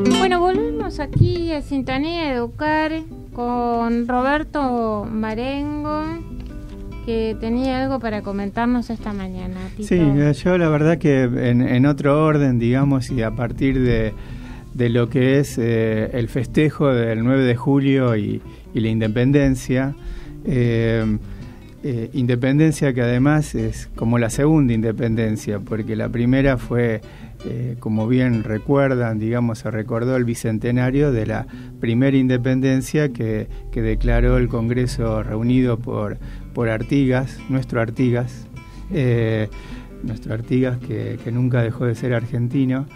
Bueno, volvemos aquí a Sintonía Educar con Roberto Marengo, que tenía algo para comentarnos esta mañana. Tito. Sí, yo la verdad que en otro orden, digamos, y a partir de lo que es el festejo del 9 de julio y la independencia, independencia que además es como la segunda independencia, porque la primera fue, como bien recuerdan, digamos, se recordó el bicentenario de la primera independencia que declaró el Congreso reunido por Artigas, nuestro Artigas que nunca dejó de ser argentino,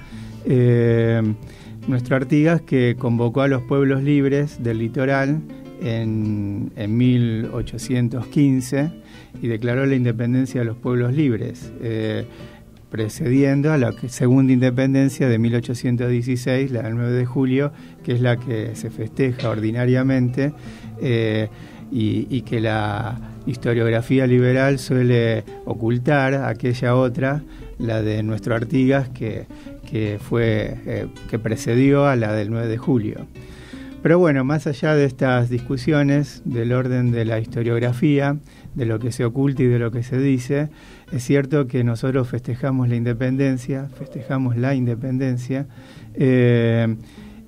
nuestro Artigas que convocó a los pueblos libres del litoral en 1815 y declaró la independencia de los pueblos libres, precediendo a la segunda independencia de 1816, la del 9 de julio, que es la que se festeja ordinariamente y que la historiografía liberal suele ocultar, aquella otra, la de nuestro Artigas, que precedió a la del 9 de julio. Pero bueno, más allá de estas discusiones del orden de la historiografía, de lo que se oculta y de lo que se dice, es cierto que nosotros festejamos la independencia,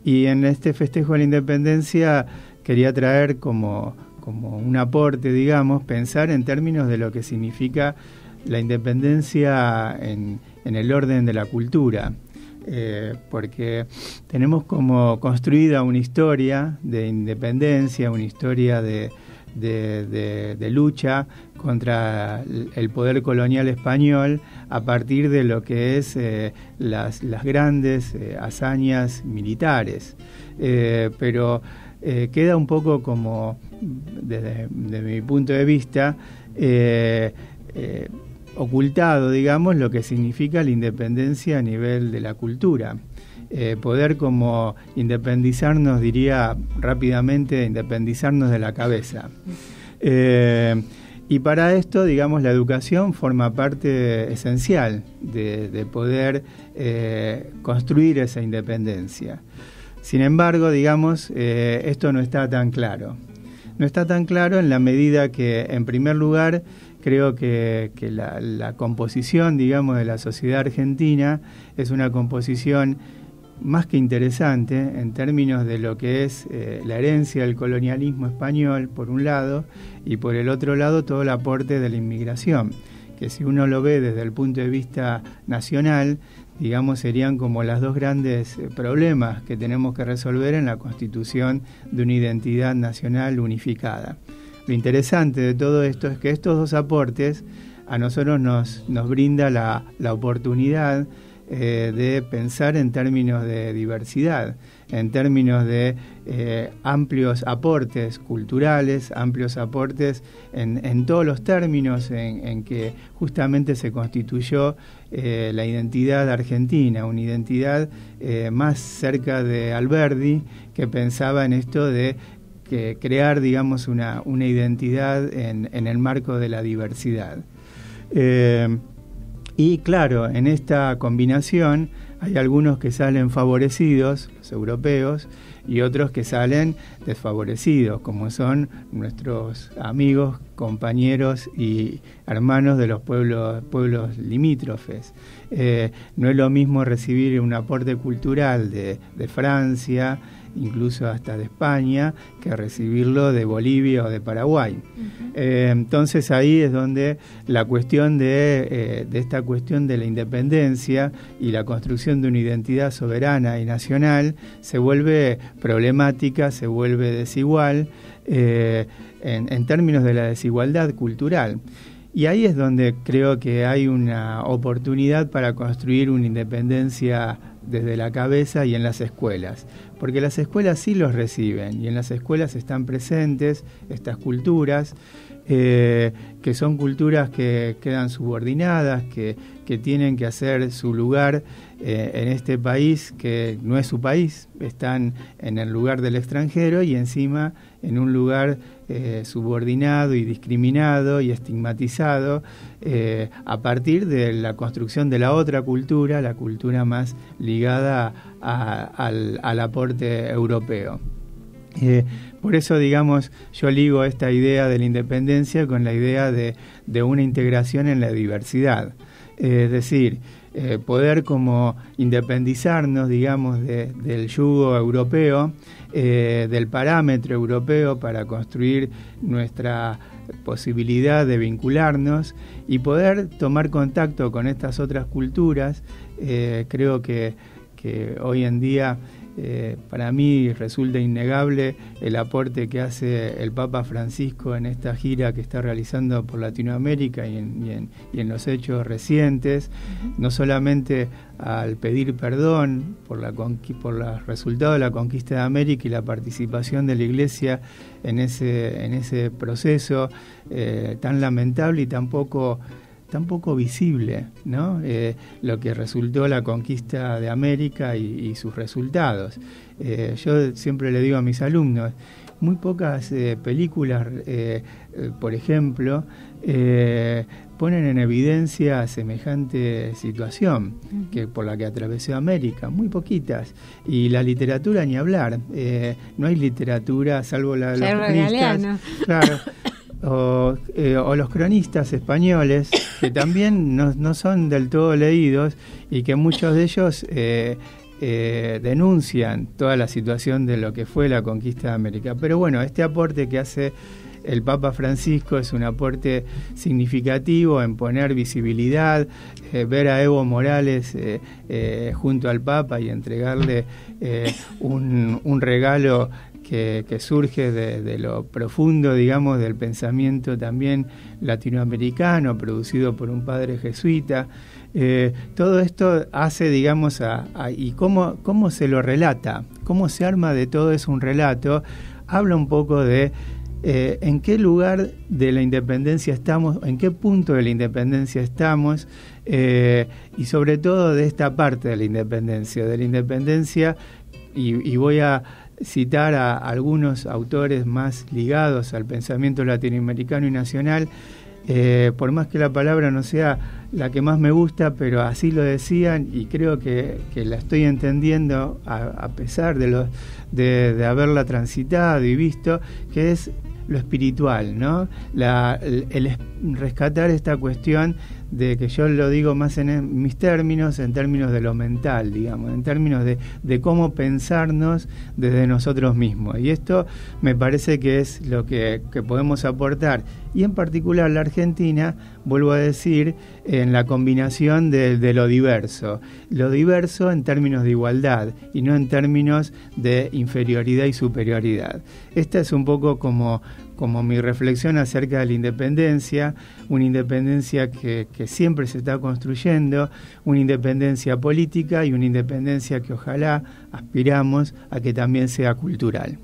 y en este festejo de la independencia quería traer como un aporte, digamos, pensar en términos de lo que significa la independencia en el orden de la cultura. Porque tenemos como construida una historia de independencia, una historia de lucha contra el poder colonial español a partir de lo que es las grandes hazañas militares. Pero queda un poco como, desde mi punto de vista, ocultado, digamos, lo que significa la independencia a nivel de la cultura. Poder como independizarnos, diría rápidamente, independizarnos de la cabeza. Y para esto, digamos, la educación forma parte esencial de poder construir esa independencia. Sin embargo, digamos, esto no está tan claro. No está tan claro en la medida que, en primer lugar, creo que la composición, digamos, de la sociedad argentina es una composición más que interesante en términos de lo que es la herencia del colonialismo español, por un lado, y por el otro lado todo el aporte de la inmigración, que si uno lo ve desde el punto de vista nacional, digamos, serían como los dos grandes problemas que tenemos que resolver en la constitución de una identidad nacional unificada. Lo interesante de todo esto es que estos dos aportes a nosotros nos brinda la oportunidad de pensar en términos de diversidad, en términos de amplios aportes culturales, amplios aportes en todos los términos en que justamente se constituyó la identidad argentina, una identidad más cerca de Alberdi, que pensaba en esto de que crear, digamos, una identidad en el marco de la diversidad. Y claro, en esta combinación hay algunos que salen favorecidos, los europeos, y otros que salen desfavorecidos, como son nuestros amigos, compañeros y hermanos de los pueblos limítrofes. No es lo mismo recibir un aporte cultural de Francia, incluso hasta de España, que recibirlo de Bolivia o de Paraguay. Entonces ahí es donde la cuestión de esta cuestión de la independencia y la construcción de una identidad soberana y nacional se vuelve problemática, se vuelve desigual en términos de la desigualdad cultural. Y ahí es donde creo que hay una oportunidad para construir una independencia desde la cabeza y en las escuelas, porque las escuelas sí los reciben y en las escuelas están presentes estas culturas que son culturas que quedan subordinadas, que tienen que hacer su lugar en este país que no es su país, están en el lugar del extranjero y encima en un lugar subordinado y discriminado y estigmatizado a partir de la construcción de la otra cultura, la cultura más ligada al aporte europeo. Por eso, digamos, yo ligo esta idea de la independencia con la idea de una integración en la diversidad. Es decir, poder como independizarnos, digamos, del yugo europeo, del parámetro europeo para construir nuestra posibilidad de vincularnos y poder tomar contacto con estas otras culturas. Creo que hoy en día para mí resulta innegable el aporte que hace el Papa Francisco en esta gira que está realizando por Latinoamérica y en los hechos recientes, no solamente al pedir perdón por los resultados de la conquista de América y la participación de la Iglesia en ese proceso tan lamentable y tan poco visible, ¿no? Lo que resultó la conquista de América y sus resultados. Yo siempre le digo a mis alumnos, muy pocas películas, por ejemplo, ponen en evidencia semejante situación que por la que atravesó América, muy poquitas. Y la literatura ni hablar, no hay literatura salvo la de los cronistas. Claro. O los cronistas españoles, que también no son del todo leídos y que muchos de ellos denuncian toda la situación de lo que fue la conquista de América. Pero bueno, este aporte que hace el Papa Francisco es un aporte significativo en poner visibilidad, ver a Evo Morales junto al Papa y entregarle un regalo que surge de lo profundo, digamos, del pensamiento también latinoamericano, producido por un padre jesuita. Todo esto hace, digamos, y cómo se lo relata, cómo se arma de todo eso un relato, habla un poco de en qué lugar de la independencia estamos, en qué punto de la independencia estamos, y sobre todo de esta parte de la independencia, y voy a citar a algunos autores más ligados al pensamiento latinoamericano y nacional, por más que la palabra no sea la que más me gusta, pero así lo decían y creo que la estoy entendiendo a pesar de haberla transitado y visto, que es lo espiritual, ¿no? El rescatar esta cuestión de que yo lo digo más en mis términos, en términos de lo mental, digamos, en términos de cómo pensarnos desde nosotros mismos. Y esto me parece que es lo que podemos aportar. Y en particular la Argentina, vuelvo a decir, en la combinación de lo diverso en términos de igualdad y no en términos de inferioridad y superioridad. Esta es un poco como mi reflexión acerca de la independencia, una independencia que siempre se está construyendo, una independencia política y una independencia que ojalá aspiramos a que también sea cultural.